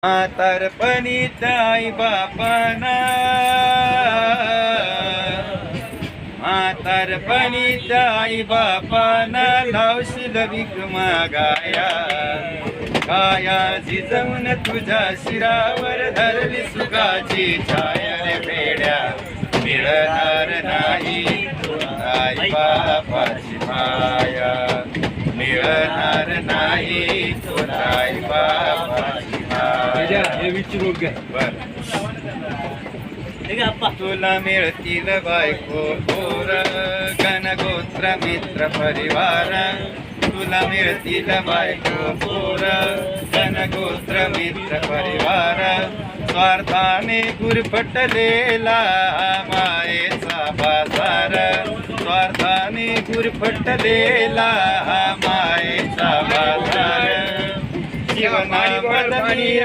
म्हातारपणीत आई बापाना, म्हातारपणीत आई बापाना लावशील भीक मागाया. काया जिजवून तुझ्या शिरावर धरली सुखाची छाया रे भेड्या. मिळणार नाही आई बापाची माया, मिळणार नाही आई बापाची माया. तुला मिळतील बायको पोर, गणगोत्र मित्र परिवार. तुला मिळतील बायको पोर, गणगोत्र मित्र परिवार. स्वार्थाने गुरफटलेला मायेचा बाजार, स्वार्थाने गुरफटलेला मायेचा बाजार. जीवना बदली